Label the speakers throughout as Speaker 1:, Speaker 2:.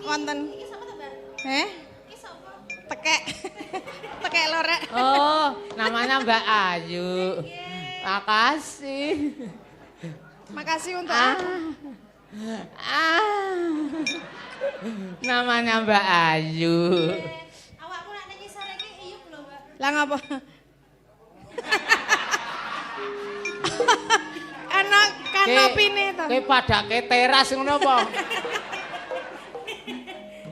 Speaker 1: wonten. Tekek. Tekek lorek.
Speaker 2: Oh, namanya Mbak Ayu. Makasih.
Speaker 1: Makasih untuk
Speaker 2: namanya Mbak Ayu.
Speaker 3: Awakmu nak nyanyi sore iki iyup lho, Mbak.
Speaker 1: Lah ngapa? Anak kanopine to.
Speaker 2: Kowe padake teras ngono apa?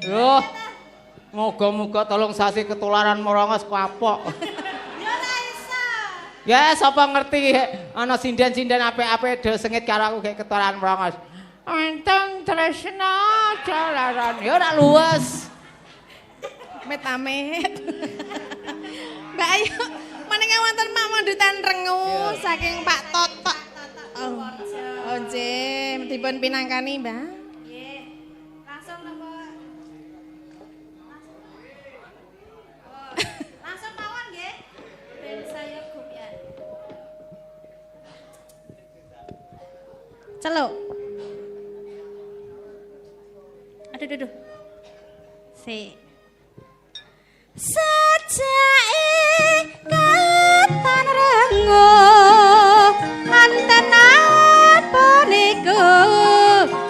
Speaker 2: Loh. Moga-moga tolong sasi ketularan morongos kapok.
Speaker 3: Ya ora iso.
Speaker 2: Ya sapa ngerti ana sinden-sinden apik-apik do sengit karo aku gek ketularan morongos. Enteng tresna jalaran ya ora luwes.
Speaker 1: Met-amit. Mbak Ayu, menenge wonten mak mandutan rengu saking Pak Totok. Oh, nggih, dipun pinangkani, Mbak.
Speaker 3: Nggih. Langsung lho, Mbak. Langsung mawon nggih. Ben saya gumyan.
Speaker 1: Celuk. Aduh. Si. Sajake katan rengo anten apa niku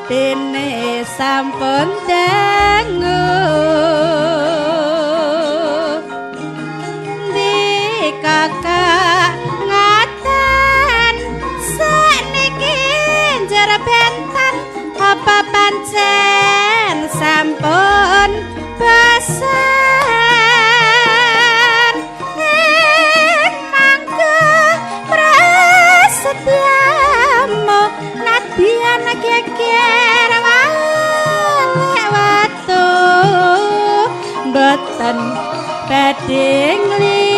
Speaker 1: dene sampun dengo di kakak ngaten sakniki njer bentan apa pancen sampun basan mangga prasetyamu nadyan geger walek watu boten badhe nglintuh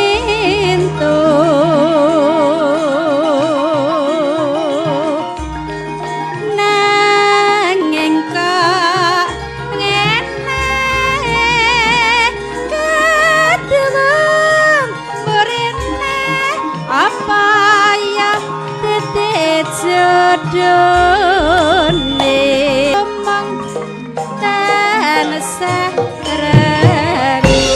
Speaker 1: nanging kok ngene kadung mrene apa ya titik jodone omong tansah ragu.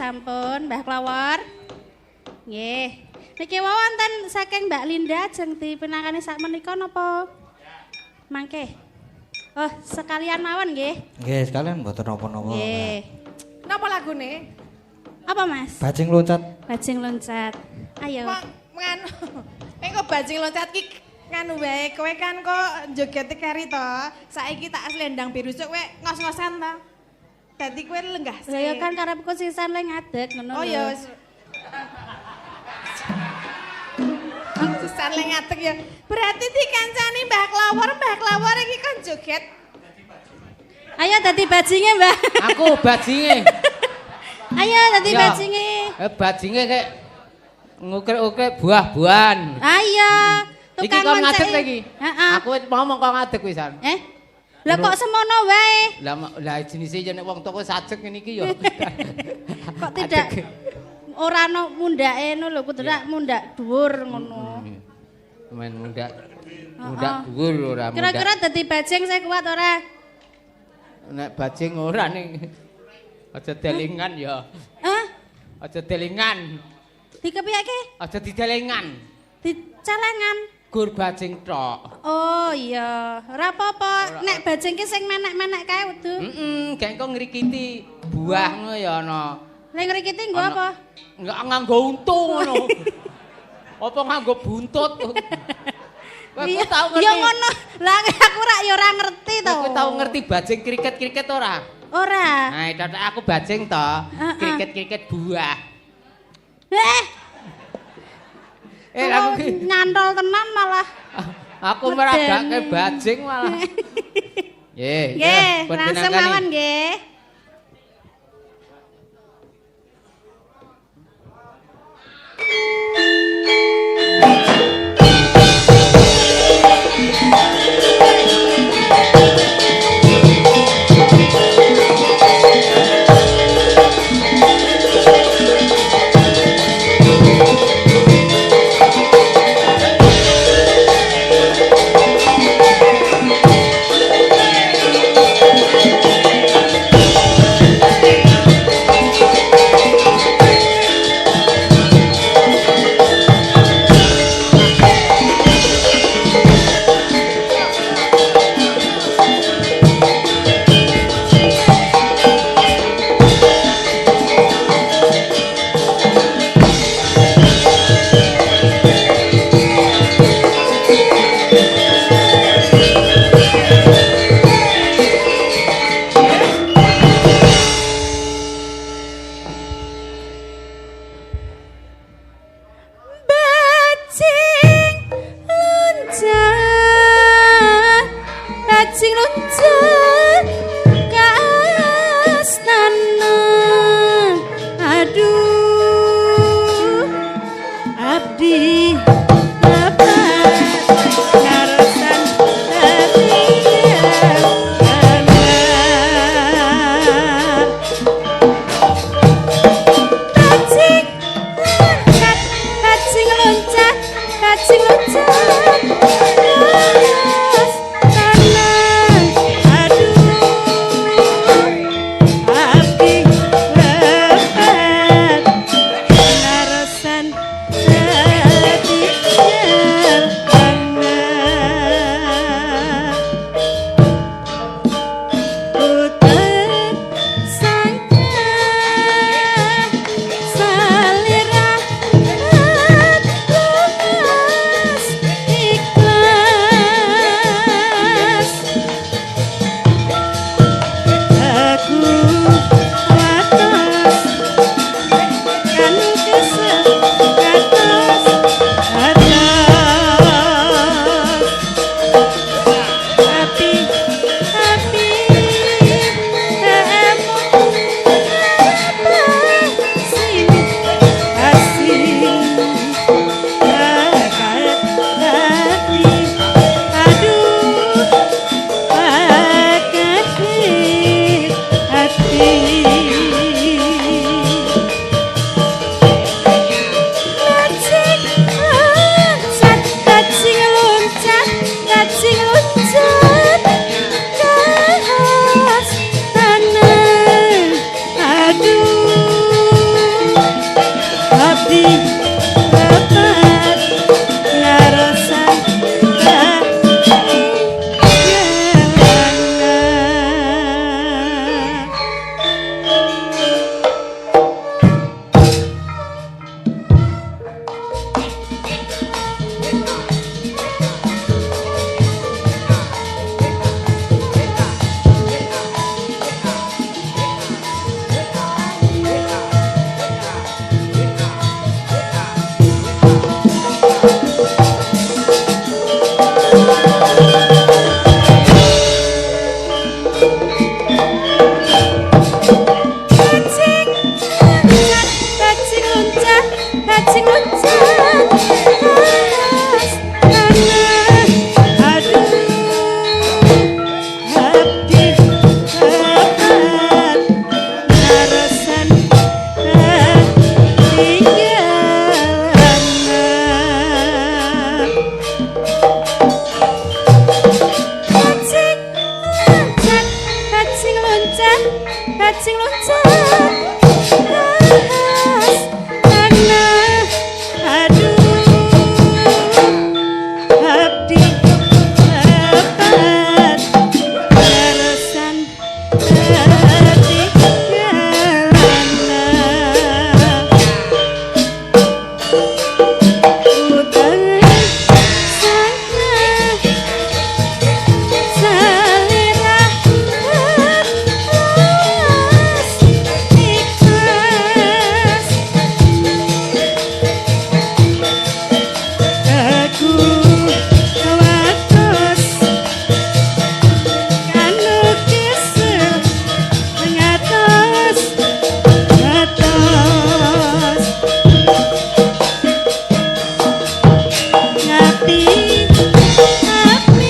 Speaker 3: sampun Mbah Klawor. Nggih. Niki wonten saking Mbak Linda ajeng dipinangani sak menika napa? Mangke. Oh, sekalian mawon nggih.
Speaker 4: Nggih, sekalian mboten napa-napa.
Speaker 3: Nggih.
Speaker 1: Napa lagune?
Speaker 3: Apa Mas?
Speaker 4: Bajing loncat.
Speaker 3: Bajing loncat. Ayo.
Speaker 1: Nganu. Engko bajing loncat ki nganu wae, kowe kan kok joget keri to. Saiki tak selendang biru sok kowe ngos-ngosan to. Dadi kowe lenggah sih.
Speaker 3: Lah ya kan karepku sisan le ngadeg ngono.
Speaker 1: Oh
Speaker 3: lho.
Speaker 1: ya. Sisan le ngadeg ya. Berarti dikancani Mbah Klawor iki kan joget.
Speaker 3: Ayo dadi bajinge, Mbak.
Speaker 2: Aku bajinge.
Speaker 3: Ayo dadi
Speaker 2: Ya.
Speaker 3: bajinge.
Speaker 2: Bajinge kayak ngukir-ukir buah-buahan.
Speaker 3: Ayo.
Speaker 2: Iki
Speaker 3: Tukang
Speaker 2: kon ngadeg
Speaker 3: monceki.
Speaker 2: lagi.
Speaker 3: Heeh.
Speaker 2: Aku ngomong kok ngadeg wisan.
Speaker 3: Lah kok semono wae?
Speaker 2: Lah jenisnya nek wong toko sajek ngene iki ya.
Speaker 3: Kok tidak ora ono mundake ngono lho, kudu mundak dhuwur ngono.
Speaker 2: Main muda. Muda dhuwur ora muda.
Speaker 3: Kira-kira dadi bajing saya kuat ora?
Speaker 2: Nek bajing ora ning aja delingan ya.
Speaker 3: Hah?
Speaker 2: Aja delingan.
Speaker 3: Dikepiyake?
Speaker 2: Aja didelingan.
Speaker 3: Dicelengan.
Speaker 2: Gur bajing tok.
Speaker 3: Oh iya, ora apa-apa. Nek bajing ki sing menek-menek kae kudu.
Speaker 2: Gek kok ngrikiti buah ngono ya ana.
Speaker 3: Lah ngrikiti nggo apa?
Speaker 2: Enggak nganggo untung ngono. Apa nganggo buntut? Kowe
Speaker 3: Iya,
Speaker 2: tau ngerti?
Speaker 3: ya ngono. Lah aku ora ngerti to.
Speaker 2: Kowe tau ngerti bajing kriket-kriket ora?
Speaker 3: Ora.
Speaker 2: Nah, dadak aku bajing to, kriket-kriket buah. Aku ki
Speaker 3: nyantol tenan malah.
Speaker 2: aku meragake bajing malah.
Speaker 3: Nggih, langsung mawon nggih. bajing loncat atas tanah. Aduh, abdi dapat ngarasan ketinggalan. Bajing loncat atas tanah. Aduh, abdi dapat ngarasan ketinggalan. Utang salira ikhlas. Aku watos kanu kisah ngatos ngapi emut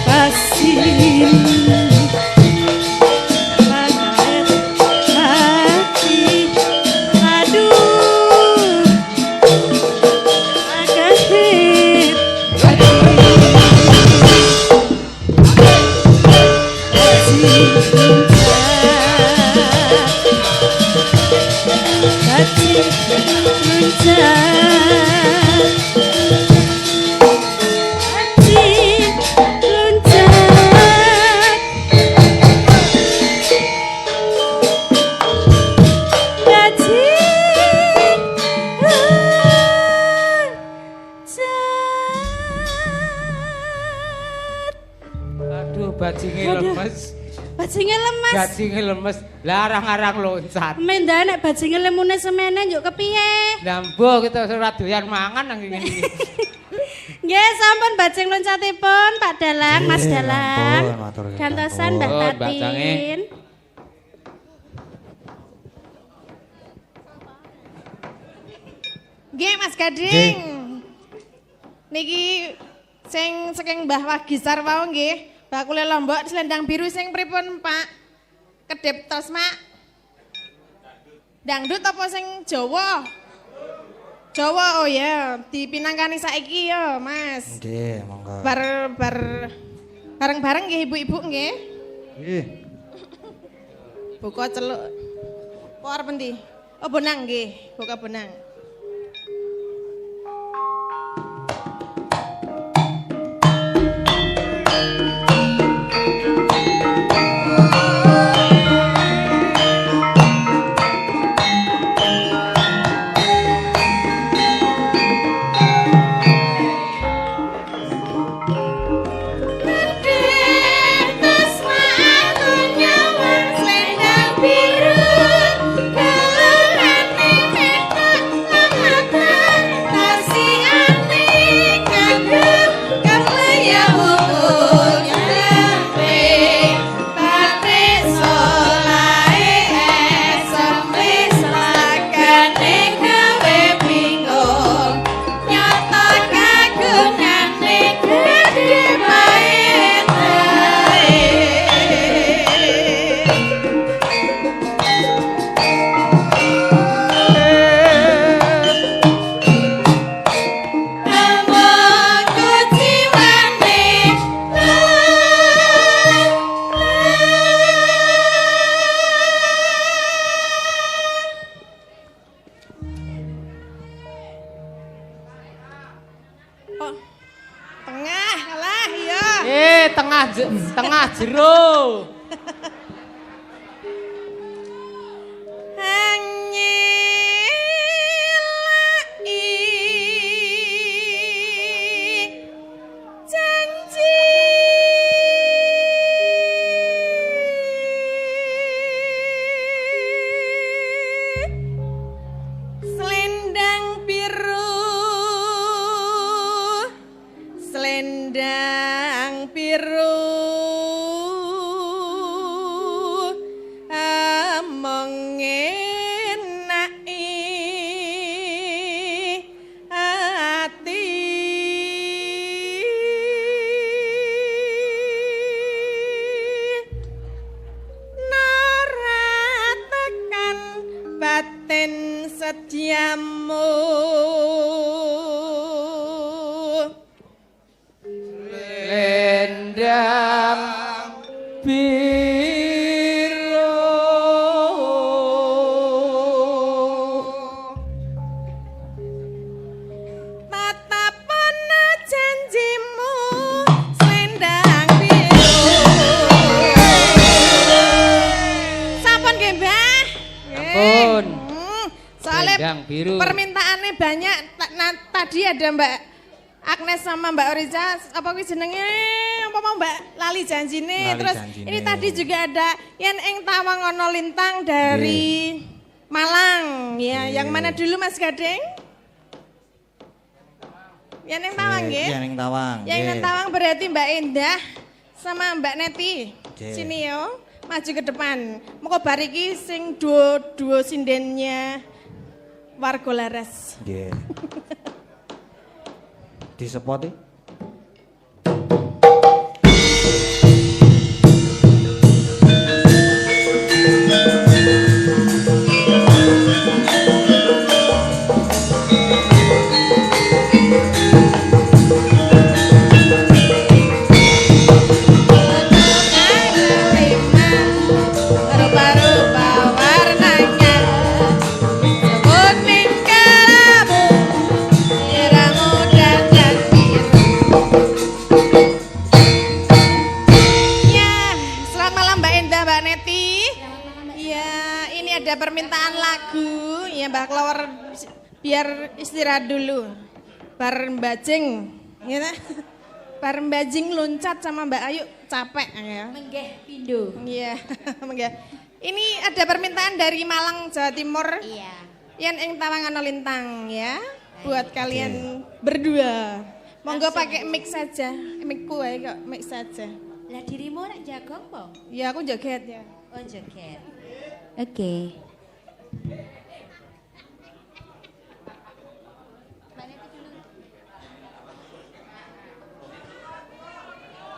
Speaker 3: pasin pagaet hati. Aduh, pagaet hati
Speaker 2: Aduh, bajinge
Speaker 3: Aduh.
Speaker 2: lemes.
Speaker 3: bajinge lemes.
Speaker 2: Bajinge lemes. Larang-arang loncat.
Speaker 3: Mendah nek bajinge lemune semene njuk kepiye?
Speaker 2: Lambo kita ora doyan mangan nang ngene iki.
Speaker 3: Nggih, sampun bajing loncatipun Pak Dalang, Mas
Speaker 4: Nggih,
Speaker 3: Dalang.
Speaker 4: ampun, matur nuwun.
Speaker 3: Gantosan Mbah
Speaker 2: Ampun, Mbak
Speaker 3: Tatin.
Speaker 2: Jange.
Speaker 1: Nggih Mas Gading. Niki sing saking Mbah Wagisar wau nggih. Bakule lombok selendang biru sing pripun Pak? Kedip Tosma. Dangdut apa sing Jawa? Jawa oh ya, dipinangkani saiki ya, Mas.
Speaker 4: Nggih, monggo.
Speaker 1: Bareng-bareng nggih ibu-ibu nggih.
Speaker 4: Nggih.
Speaker 1: Buka celuk. Apa arep endi? Oh bonang nggih, buka bonang. Tengah lah iya.
Speaker 2: Tengah jero.
Speaker 1: Selendang biru
Speaker 2: biru
Speaker 1: tatapan janjimu selendang biru. Sampun nggih, Mbah?
Speaker 2: Sampun.
Speaker 1: Soalnya
Speaker 2: Selendang biru.
Speaker 1: permintaannya banyak. Tadi ada Mbak Agnes sama Mbak Oriza, apa kuwi jenenge? Apa mau Mbak lali janjine?
Speaker 4: Lali
Speaker 1: Terus
Speaker 4: janjine.
Speaker 1: ini tadi juga ada Yen ing Tawang Ono Lintang dari Malang. Ya, yang mana dulu Mas Gading? Yen ing Tawang nggih?
Speaker 4: Iya ning Tawang.
Speaker 1: Yang ing Tawang berarti Mbak Endah sama Mbak Neti.
Speaker 4: Nggih.
Speaker 1: Sini yo, maju ke depan. Muga bar iki sing duo sindennya warga Laras.
Speaker 4: Nggih. Disepoti.
Speaker 1: Rupa-rupa warnanya kuning kelabu, biramu dan biru. Ya, selamat malam Mbak Endah, Mbak Neti. Ya, ini ada permintaan lagu. Ya, Mbak keluar biar istirahat dulu. Bar bajing, ya. Bar bajing loncat sama Mbak Ayu capek ya.
Speaker 3: Menggeh pindo.
Speaker 1: Iya, mengga. Ini ada permintaan dari Malang, Jawa Timur.
Speaker 3: Iya.
Speaker 1: Yen ing Tawang Ono Lintang ya. Buat kalian berdua. Monggo pakai mic saja. Micku ae kok mic saja.
Speaker 3: Lah dirimu nek jagong po?
Speaker 1: Ya aku joget ya.
Speaker 3: Oh joget. Oke.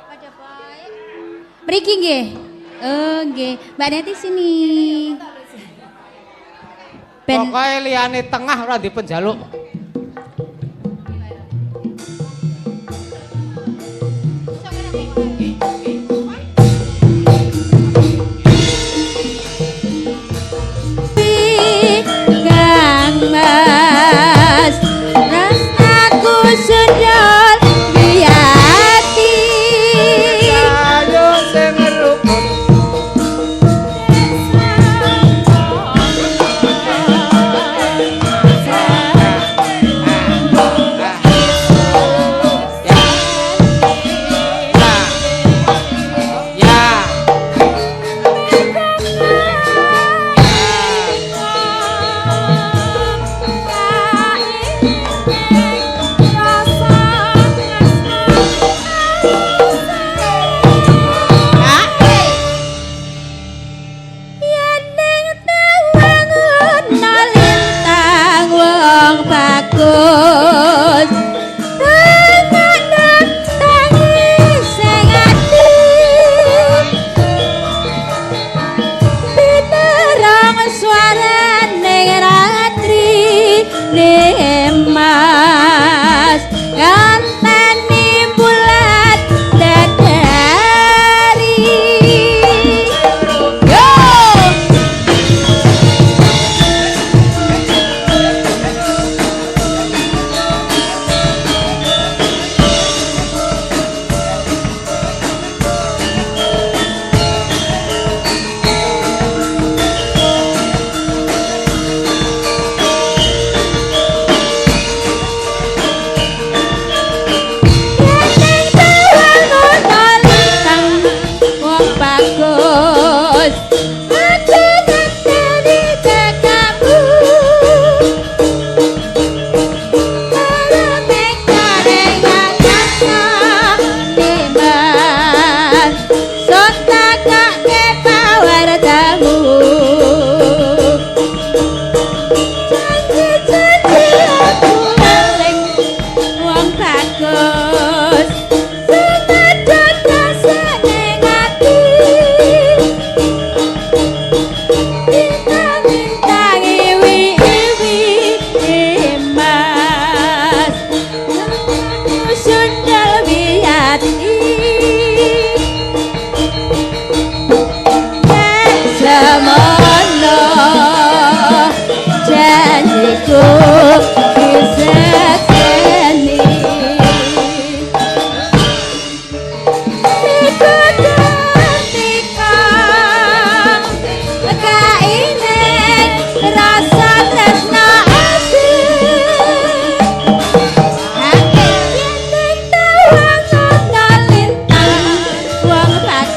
Speaker 3: Pada baik. Mriki nggih. Oh nggih. Mbak Neti sini. Ben
Speaker 2: Pokoknya liyane tengah ora dipenjaluk.
Speaker 3: Kang Mas rasaku sundol biati
Speaker 2: Ayo sing ngerukun.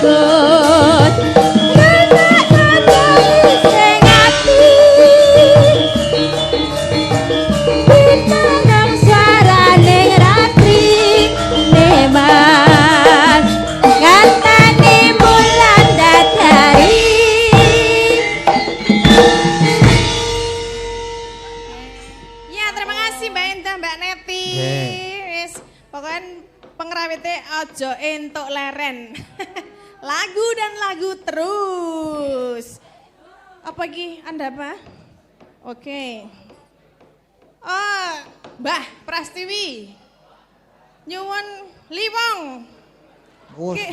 Speaker 5: bagus Nenek ngandani sing ati Bintang suaraning ratri Neman nganteni bulan dadari
Speaker 1: Ya, terima kasih Mbak Indah, Mbak Neti. Wis, pokoknya pengrawite ojo entuk leren. Lagu dan lagu terus. Apa lagi? Anda apa? Oke. Oh, Mbah Prastiwi. Nyuwun Liwong.
Speaker 4: Oh,
Speaker 1: Oke.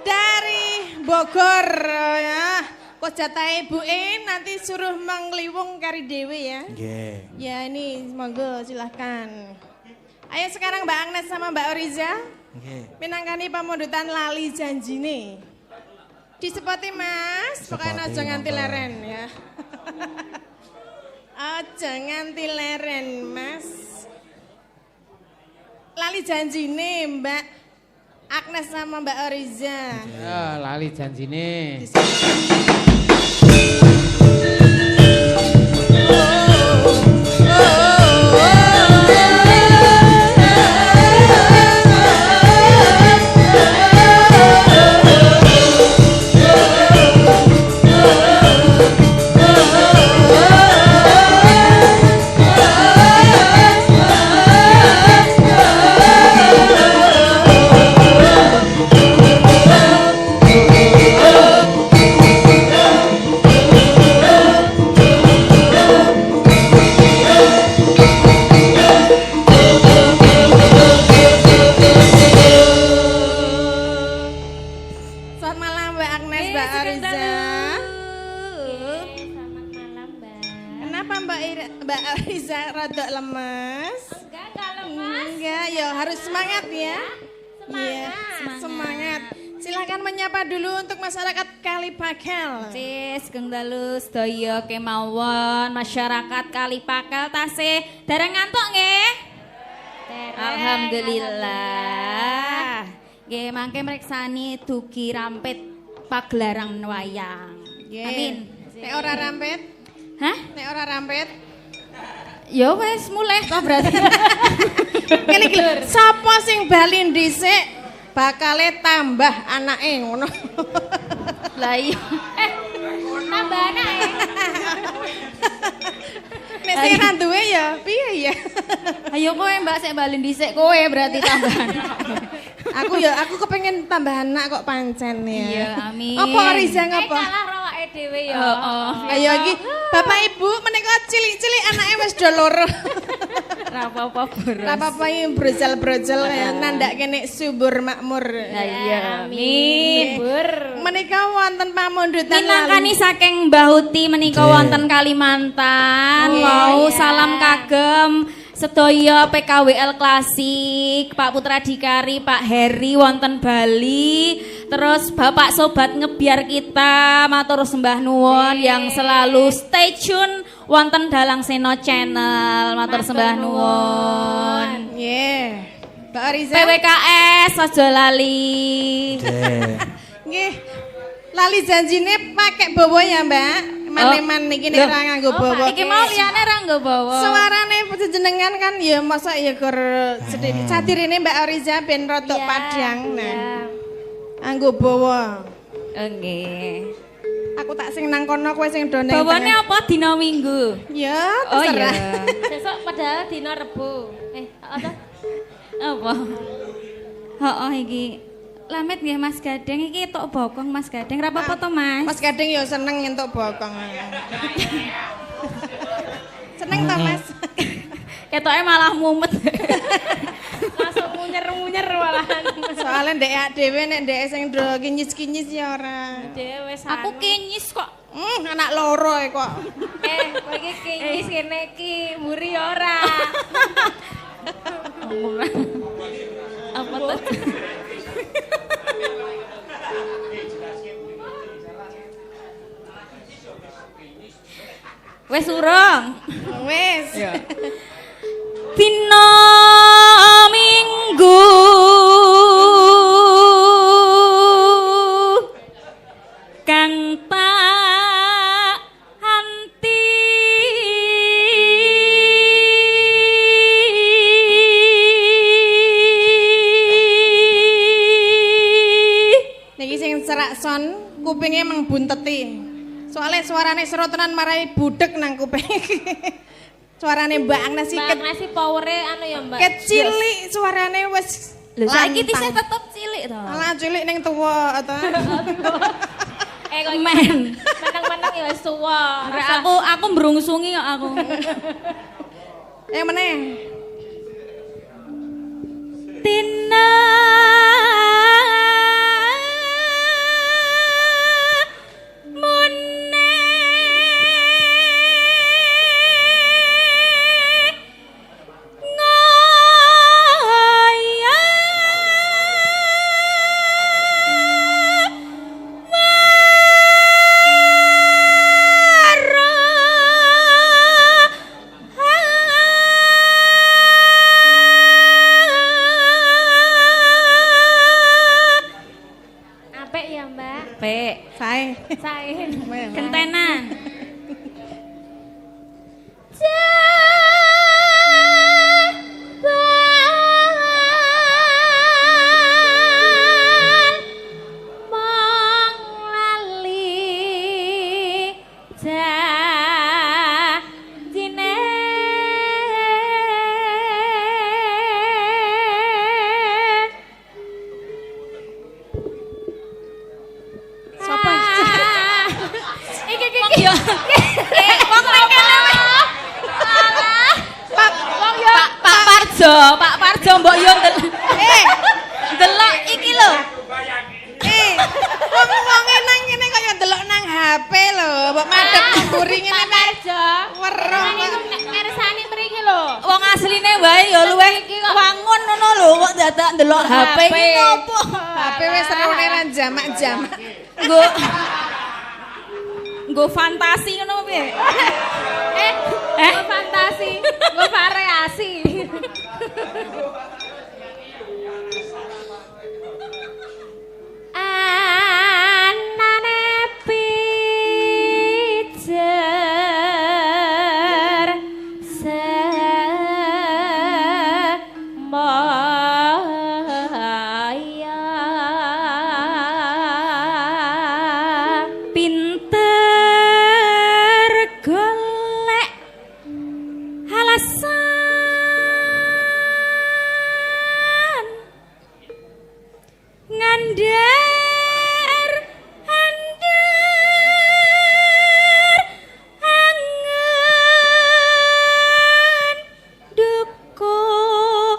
Speaker 1: Dari Bogor ya. Kok jatah ibuin nanti suruh mengliwung kari dewi ya.
Speaker 4: nggih.
Speaker 1: Ya ini monggo silahkan. Ayo sekarang Mbak Agnes sama Mbak Oriza.
Speaker 4: Nggih.
Speaker 1: Minangkani pamundutan lali janjine. Disepoti Mas, pokoknya
Speaker 4: Disepoti,
Speaker 1: aja nganti
Speaker 4: monggo.
Speaker 1: leren ya. Aja nganti leren Mas. Lali janjine Mbak Agnes sama Mbak Oriza.
Speaker 2: Ya, lali janjine.
Speaker 1: Selamat malam Mbak Agnes, Mbak Oriza.
Speaker 5: Selamat malam Mbak
Speaker 1: Kenapa Mbak Oriza rada lemes?
Speaker 5: Enggak kalau Mas
Speaker 1: Enggak, ya harus semangat ya. Iya,
Speaker 5: Semangat.
Speaker 1: semangat. Silakan menyapa dulu untuk masyarakat Kalipakel.
Speaker 5: Cis Geng Dalu sedaya kemawon masyarakat Kalipakel tasih dereng ngantuk nggih? Alhamdulillah. Nggih mangke mreksani dugi rampit pagelaran wayang. Amin.
Speaker 1: Nek ora rampet,
Speaker 5: Hah?
Speaker 1: nek ora rampet.
Speaker 5: Ya wis mulai to berarti.
Speaker 1: Kene iki sapa sing bali dhisik bakale tambah anake ngono.
Speaker 5: Lah iya. Tambah anake.
Speaker 1: Nek sing ra duwe ya piye ya?
Speaker 5: Ayo kowe Mbak sik bali dhisik kowe berarti tambahan.
Speaker 1: Aku kepengen tambah anak kok pancen ya.
Speaker 5: Iya, amin.
Speaker 1: Apa Oriza ngapa?
Speaker 5: Kalah rawake dhewe ya. Heeh.
Speaker 1: Ayo iki Bapak Ibu menika cilik-cilik anake wis do loro.
Speaker 5: Ra apa-apa boros.
Speaker 1: Ora apa-apa iki brojol-brojol kaya nandak kene subur makmur.
Speaker 5: Lah iya, amin. Bur.
Speaker 1: Menika wonten pamundutan
Speaker 5: Minangkani
Speaker 1: lali.
Speaker 5: saking Mbah Uti menika
Speaker 4: Nggih.
Speaker 5: wonten Kalimantan. Mau salam kagem sedaya PKWL Klasik, Pak Putra Dikari, Pak Heri wonten Bali, terus Bapak Sobat Ngebiar kita, matur sembah nuwun yang selalu stay tune wonten Dalang Seno Channel, matur sembah nuwun.
Speaker 1: Nggih. Mbak Oriza.
Speaker 5: PWKS aja lali.
Speaker 4: Nggih.
Speaker 1: Nggih. Lali janjine pakai bawa ya, Mbak. Man-man niki nek ora nganggo bawa.
Speaker 5: Iki mau liyane ra nggo bawa.
Speaker 1: Suarane jenengan kan ya masa ya gur sedikit. Sadirine Mbak Oriza ben rodok
Speaker 5: Iya,
Speaker 1: padang nah.
Speaker 5: iya.
Speaker 1: Anggo bawa.
Speaker 5: Nggih.
Speaker 1: Aku tak sing nang kono kowe sing do nang
Speaker 5: Bawane
Speaker 1: tengah.
Speaker 5: apa dina Minggu?
Speaker 1: Ya,
Speaker 5: Oh iya.
Speaker 1: terserah.
Speaker 5: Besok padahal dina Rebo. Apa? Heeh iki. Lamet nggih Mas Gadeng iki tok bokong Mas Gadeng. Ra apa-apa to Mas?
Speaker 1: Mas Gading ya seneng nyentuk bokong. Seneng ta, Mas?
Speaker 5: Ketoke malah mumet. Langsung munyer-munyer malahan.
Speaker 1: Soale ndek dhewe nek ndek sing do kinyis-kinyis ya ora.
Speaker 5: Dhewe aku kinyis kok.
Speaker 1: Anak loro kok.
Speaker 5: Kowe iki kinyis kene iki mburi ora. Apa tuh? Wes urung.
Speaker 1: Wes.
Speaker 5: Dina Minggu
Speaker 1: serak son, kupingnya emang bunteti. Soalnya suarane seru tenan marai budek nang kuping. Suarane Mbak Agnes
Speaker 5: Mbak Agnes power-e anu ya, Mbak.
Speaker 1: Kecilik suarane wis.
Speaker 5: Lho saiki tisih tetep cilik to.
Speaker 1: Alah cilik ning tuwa to.
Speaker 5: Kok men. Meneng-meneng ya wis tuwa. Aku mbrungsungi kok aku.
Speaker 1: Meneh.
Speaker 5: Tina kentenan. Pak Parjo mbok yo ndelok iki lho.
Speaker 1: Wong-wonge nang kene kaya ndelok nang HP lho, mbok madhep mburi ngene Parjo. Weruh
Speaker 5: ngersani mriki lho. Wong asline wae ya luwih wangun ngono lho kok dadak ndelok HP iki ngopo?
Speaker 1: HP wis serone ra jamak-jamak.
Speaker 5: Nggo fantasi ngono piye? Nggo fantasi, nggo variasi. Anane pijer semaya pinter golek alasan ngandar angen dukur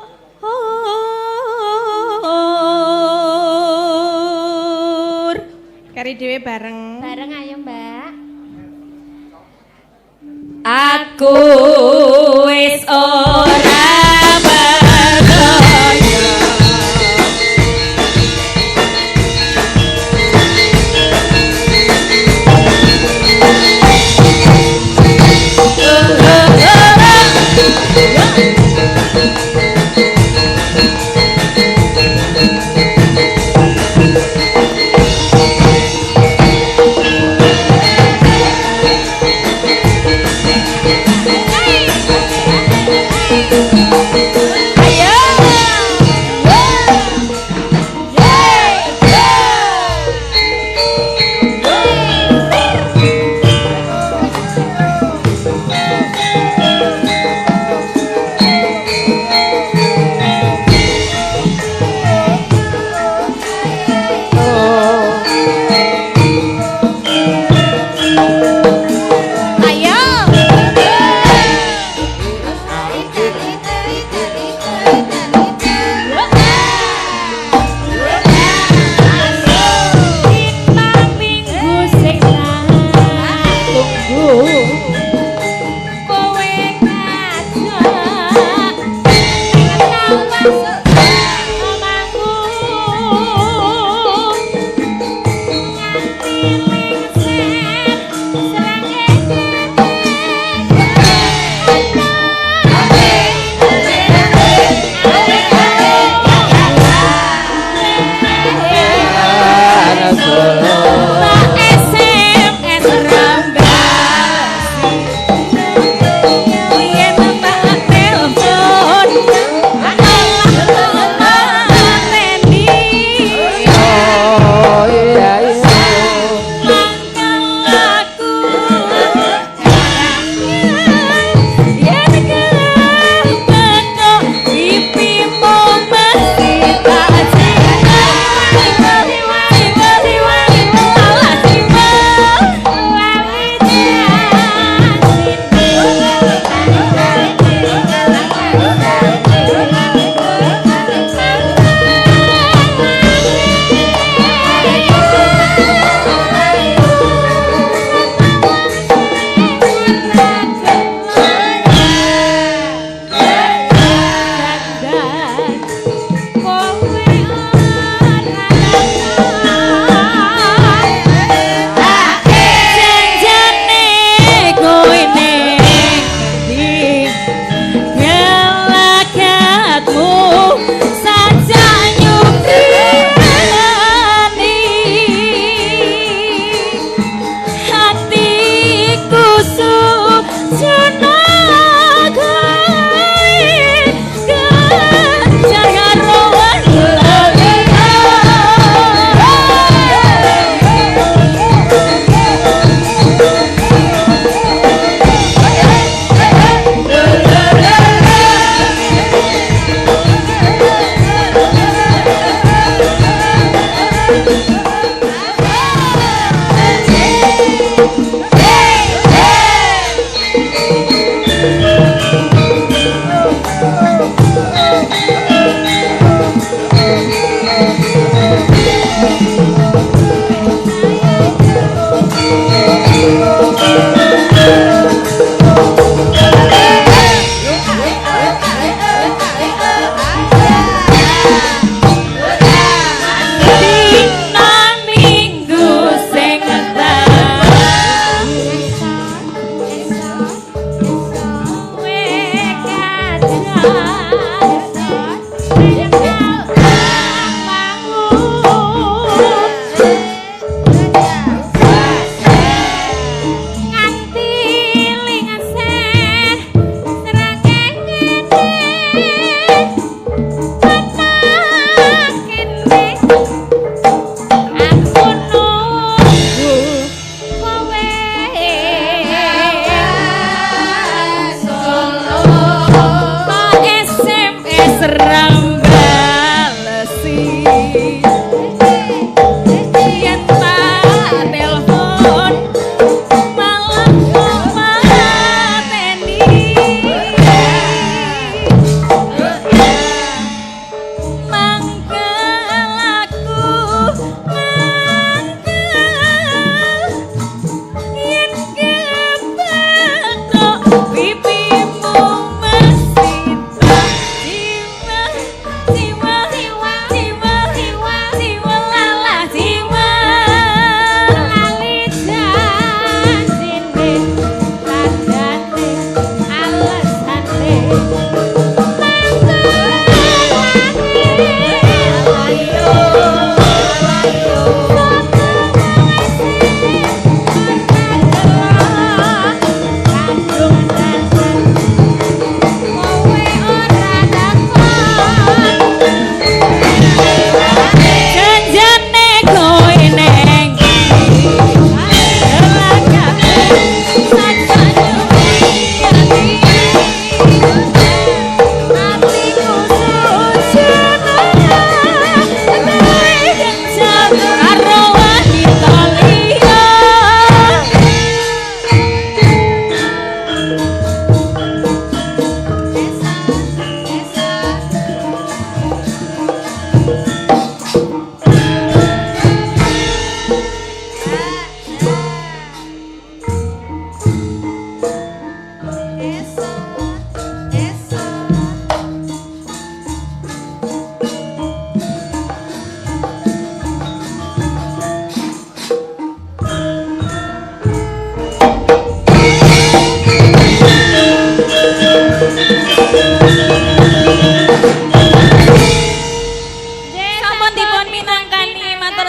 Speaker 1: kari dhewe bareng.
Speaker 5: Bareng ayo Mbak. Aku wis ora percaya. Hey!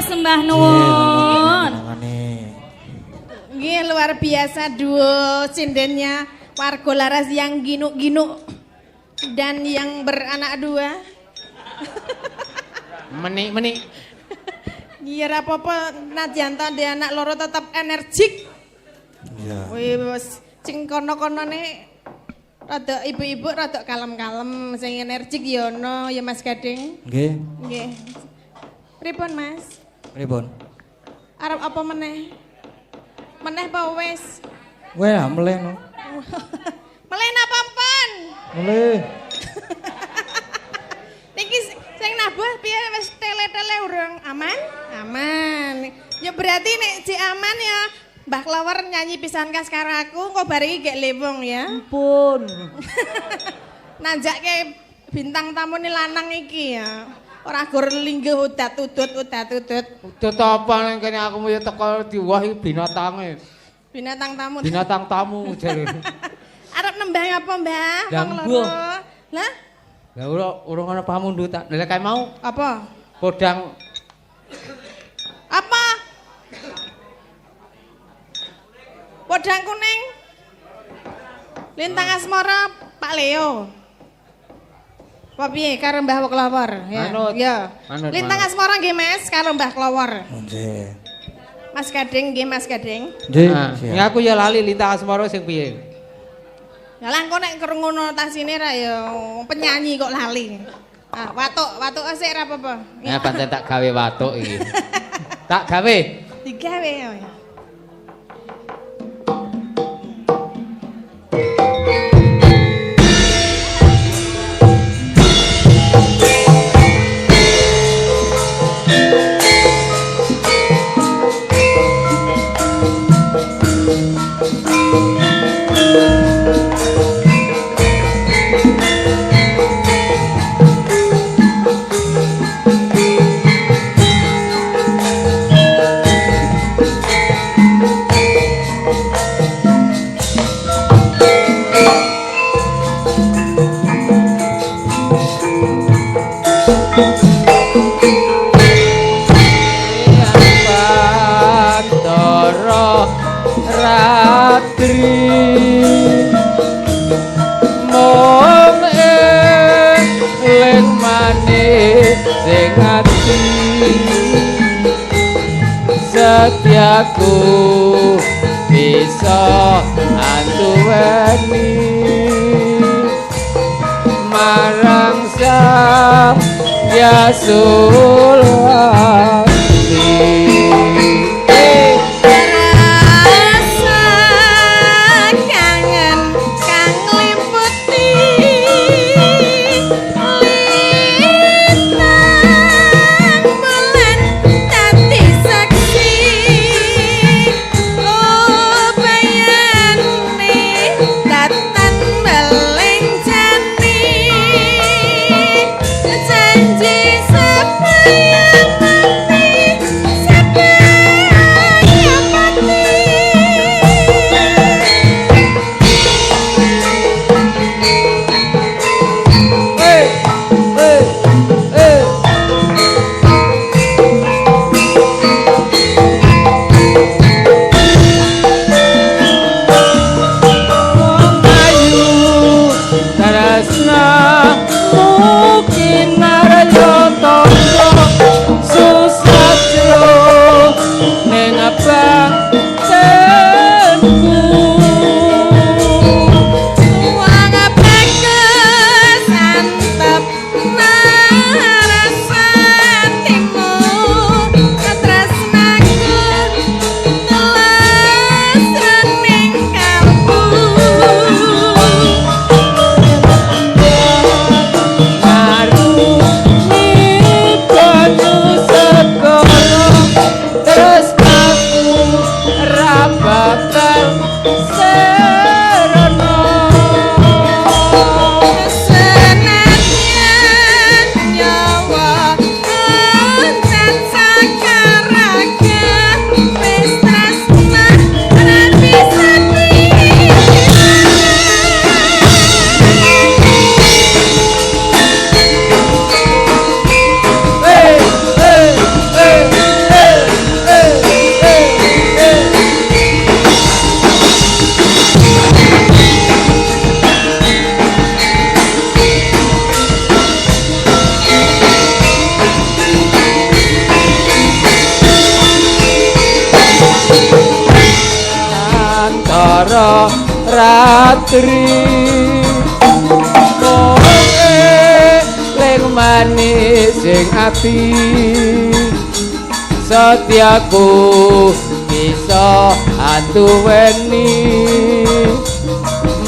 Speaker 5: sembah nuwun.
Speaker 1: Nggih luar biasa duo sindennya warga laras yang ginuk-ginuk dan yang beranak dua.
Speaker 2: Menik.
Speaker 1: Iya ra apa-apa najan to ndek anak loro tetap energik.
Speaker 4: Iya.
Speaker 1: Wis sing kono-konone rada ibu-ibu rada kalem-kalem sing energik ya ono ya Mas Gading.
Speaker 4: Nggih.
Speaker 1: Nggih. Pripun Mas?
Speaker 4: Pripun?
Speaker 1: Arep apa meneh? Meneh apa wis?
Speaker 4: Weh, meleh no.
Speaker 1: Meleh napa pon?
Speaker 4: Meleh.
Speaker 1: Niki sing nabuh piye wis tele-tele urung aman? Aman. Ya berarti nek si aman ya Mbah Klower nyanyi pisan kas karo aku engko bar iki gek lewong ya.
Speaker 2: Ampun.
Speaker 1: Nanjake bintang tamu ni lanang iki ya. Ora gur linggih udat-udut.
Speaker 2: Udah apa ning kene aku ya teko diwahi binatange.
Speaker 1: Binatang tamu.
Speaker 2: Binatang tamu jare.
Speaker 1: Arep nembang apa, Mbah?
Speaker 2: Lah,
Speaker 1: Wong loro.
Speaker 2: mbuh.
Speaker 1: Lah,
Speaker 2: Lah urung ana pamundu tak. Lah kae mau
Speaker 1: apa?
Speaker 2: podang
Speaker 1: Apa? Podang kuning. Lintang asmara Pak Leo. Apa piye karo Mbah Klower ya?
Speaker 2: Manut.
Speaker 1: Ya.
Speaker 2: Manut,
Speaker 1: Lintang
Speaker 2: manut.
Speaker 1: asmara nggih Mas karo Mbah Klower.
Speaker 4: Nggih.
Speaker 1: Mas Gading nggih Mas Gading.
Speaker 4: Nggih.
Speaker 2: Nah, ya aku ya lali lintang asmara sing piye.
Speaker 1: Ya lah engko nek krungono tasine ra ya penyanyi kok lali. Ah, watuk sik ra apa-apa.
Speaker 2: Ya pancen tak gawe watuk iki. Tak gawe.
Speaker 1: Digawe ya.
Speaker 2: Bantara ratri mung eling manis sing ati setiaku bisa anduweni marang sang Yasulati.
Speaker 1: Rasa kangen kang liputi lintang bulan dadi saksi bayane datan belenjani janji sepayan
Speaker 2: ratri ling manis sing ati setiaku bisa atuweni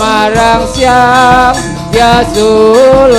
Speaker 2: marang siang Yasulati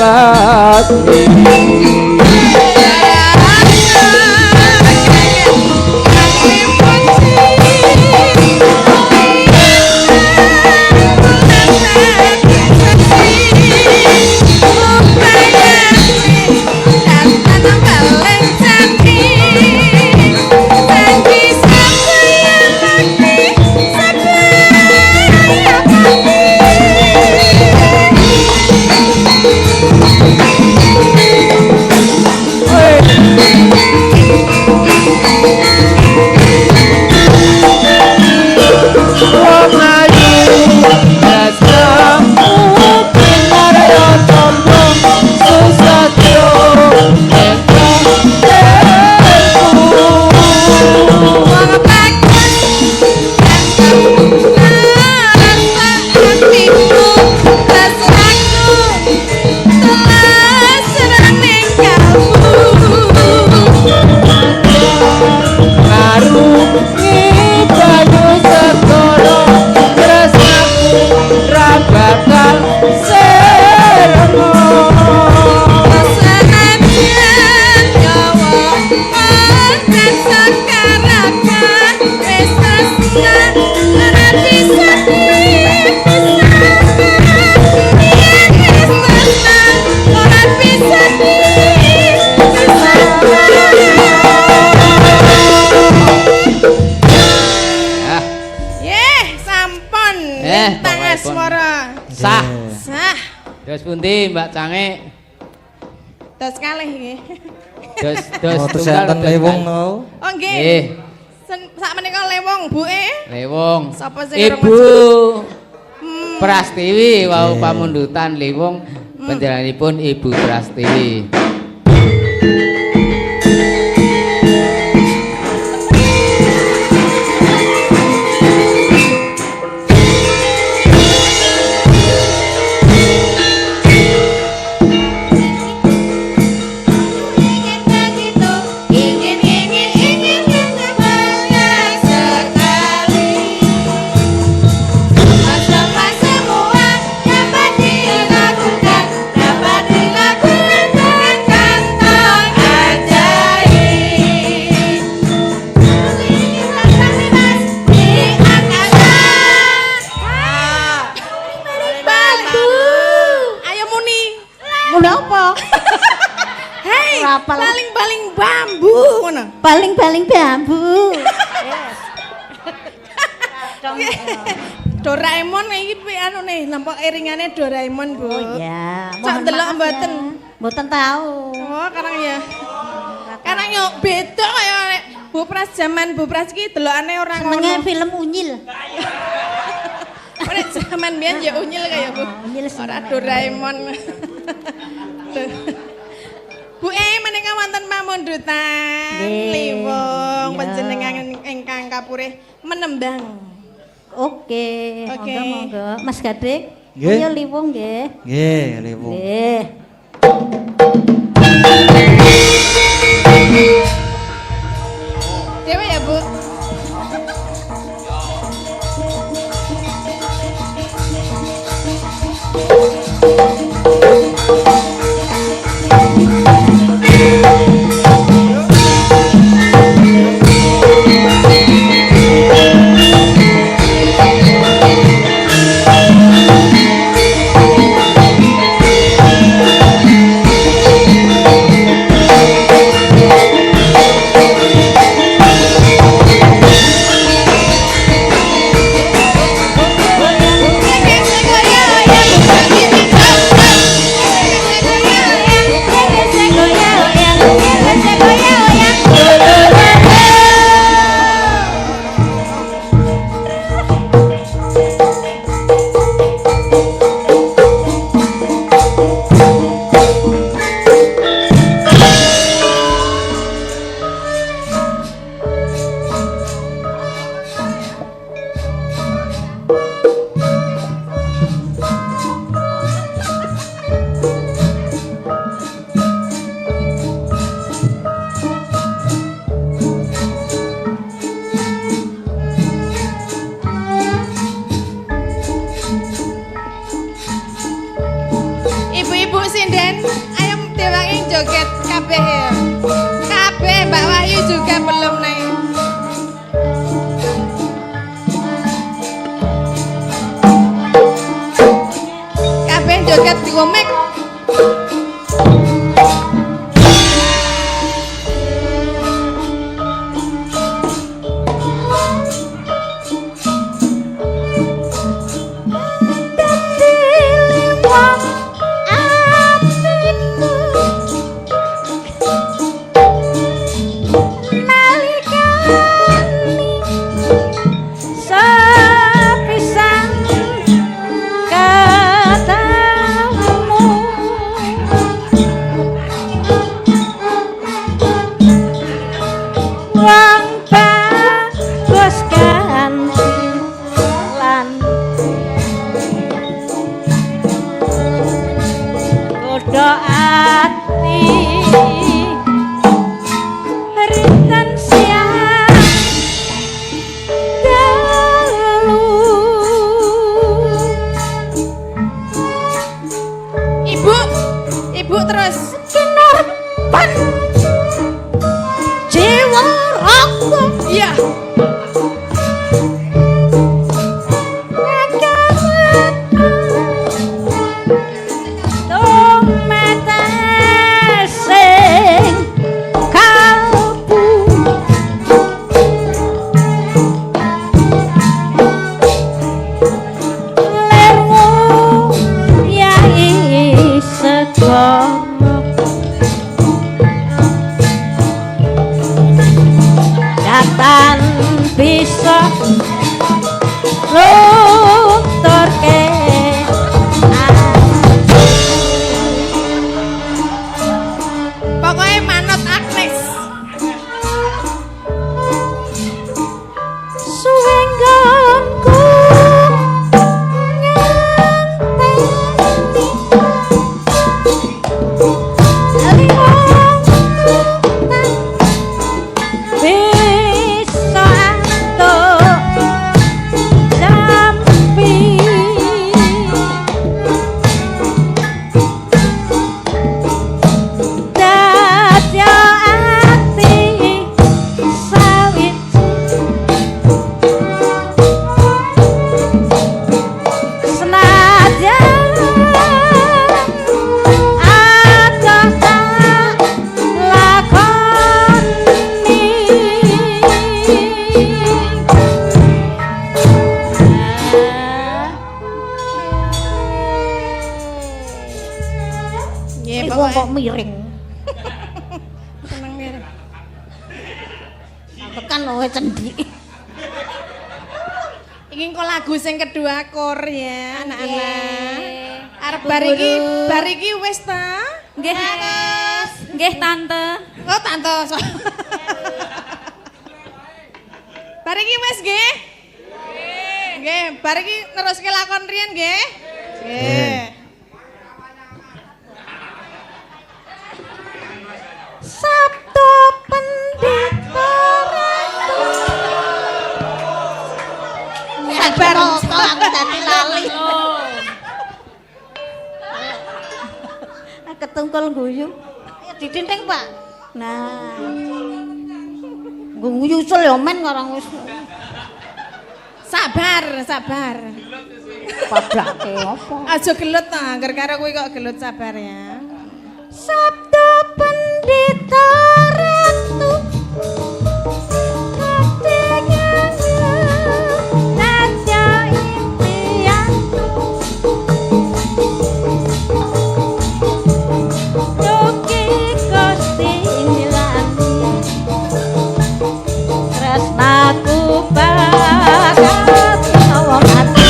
Speaker 2: sah.
Speaker 1: Sah.
Speaker 2: Dos pundi Mbak Cange?
Speaker 1: Dos kalih nggih.
Speaker 2: Dos
Speaker 4: Senten lewung no.
Speaker 1: Oh nggih. Sak menika lewung buke.
Speaker 2: Lewung.
Speaker 1: Sapa sing
Speaker 2: Ibu Prastiwi wau pamundutan lewung panjenenganipun Ibu Prastiwi.
Speaker 1: Paling bambu ngono.
Speaker 3: Paling bambu.
Speaker 1: Doraemon iki anu nih, nampak iringane Doraemon, Bu.
Speaker 3: Oh iya.
Speaker 1: Cak delok mboten.
Speaker 3: Mboten tahu.
Speaker 1: Oh, karang ya. Karang yo beda kaya Bu Pras zaman Bu Pras iki delokane ora ngono.
Speaker 3: Senenge film Unyil.
Speaker 1: Ora zaman biyen ya Unyil kaya Bu.
Speaker 3: Unyil
Speaker 1: ora Doraemon. Bu menika wonten pamundutan liwung panjenengan ingkang kapurih menembang.
Speaker 3: Oke. Monggo. Mas Gading.
Speaker 4: Nggih.
Speaker 3: Ayo liwung nggih.
Speaker 4: Nggih, liwung.
Speaker 3: Nggih.
Speaker 1: Dewe ya, Bu.
Speaker 3: cendik.
Speaker 1: Iki kok lagu sing kedua kor ya, anak-anak. Arep
Speaker 3: Bu
Speaker 1: bar iki wis ta?
Speaker 5: Nggih. Nggih, Tante.
Speaker 1: Oh, tante. Bar iki wis nggih? Nggih, bar iki neruske lakon riyen nggih? Nggih.
Speaker 3: Sabda Pendeta Ratu.
Speaker 1: Sabar,
Speaker 3: kok aku dadi lali. Ketungkul guyu. Ayo ditinting, Pak. Nah. Guyu usul ya men karang wis.
Speaker 1: Sabar.
Speaker 3: Padake apa?
Speaker 1: Aja gelut ta, angger karo kowe kok gelut sabar ya.
Speaker 3: Sabda Pendeta Ratu. Aku bakat wong ati.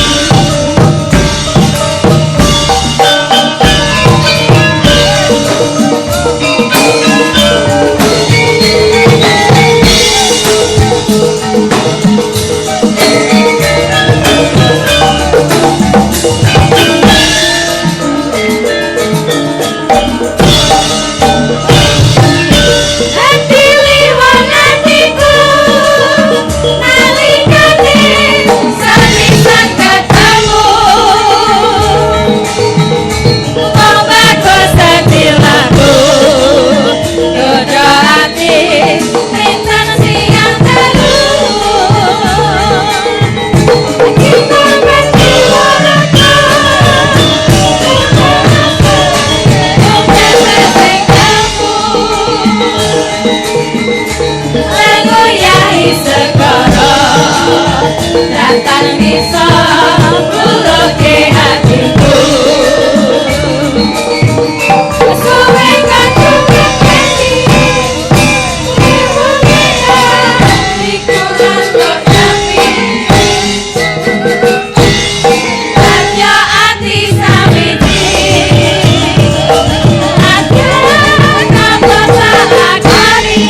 Speaker 3: Datang bisa buruke hatiku. Suwe kacung kekeni Ibunya Ikulan kok nyapi Hanya hati samiti Agar nama salah kari.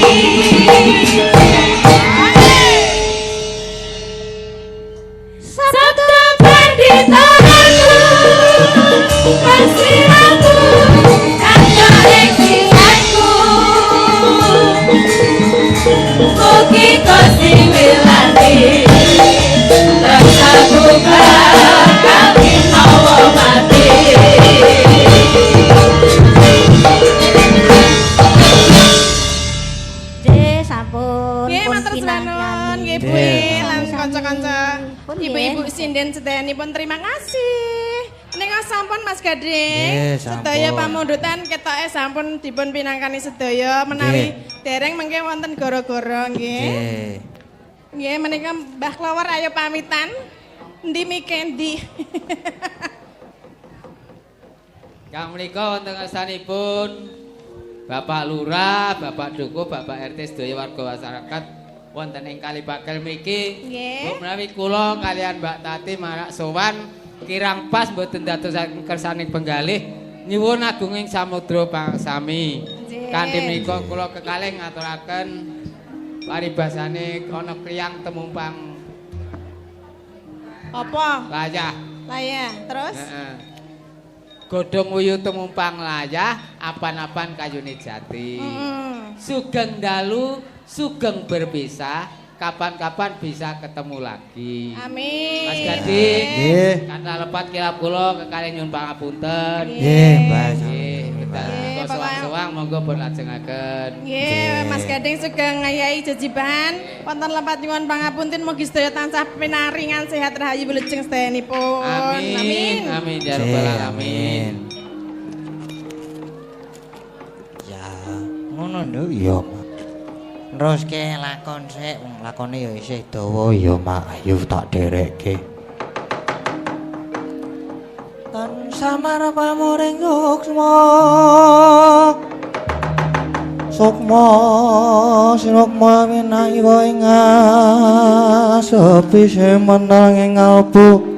Speaker 3: Sabda Pendeta Ratu, kasih aku, kata eksisanku. Mugi kosi wilani, raksaku kami hawa mati. Sampun.
Speaker 1: Nggih, matur suwun. Nggih, Bu, lan kanca-kanca. Ibu-ibu sinden sedayanipun terima kasih. Menika sampun Mas Gading.
Speaker 4: Nggih, sampun.
Speaker 1: Sedaya pamundutan ketoke sampun dipun pinangkani sedaya menawi dereng mengke wonten gara-gara nggih.
Speaker 4: Nggih.
Speaker 1: Nggih, menika Mbah Klawar ayo pamitan. Endi mikendi.
Speaker 2: Kang menika wonten ngarsanipun Bapak Lurah, Bapak Dukuh, Bapak RT sedaya warga masyarakat wonten ing Kalibakel mriki.
Speaker 1: Nggih.
Speaker 2: Menawi kula kalian Mbak Tati marak sowan kirang pas mboten dadosaken kersaning penggalih nyuwun agunging samudra pangsami.
Speaker 1: Nggih.
Speaker 2: Kanthi menika kula kekalih ngaturaken paribasane ana kriyang temumpang
Speaker 1: Apa?
Speaker 2: layah.
Speaker 1: Layah, terus?
Speaker 2: Heeh. Godhong wuyu temumpang layah, apan-apan kayune jati. Sugeng dalu, sugeng berpisah, kapan-kapan bisa ketemu lagi.
Speaker 1: Amin.
Speaker 2: Mas Gading,
Speaker 4: Nggih.
Speaker 2: kata lepat kilap kula kekalih nyuwun pangapunten.
Speaker 4: Nggih, Mbak.
Speaker 2: Nggih,
Speaker 1: Nggih,
Speaker 2: kita sewang-sewang monggo pun lajengaken.
Speaker 1: Nggih, Mas Gading sugeng ngayahi jejiban. Wonten lepat nyuwun pangapunten mugi sedaya tansah pinaringan sehat rahayu wilujeng sedayanipun.
Speaker 2: Amin. Amin ya rabbal alamin.
Speaker 4: Ya, ngono lho ya. Neruske lakon sik, wong lakone ya isih dawa ya, Mak. Ayo tak derekke. Tan samar pamuring yuksma Sukma sinukma winai wa ing sepi semenang ing albu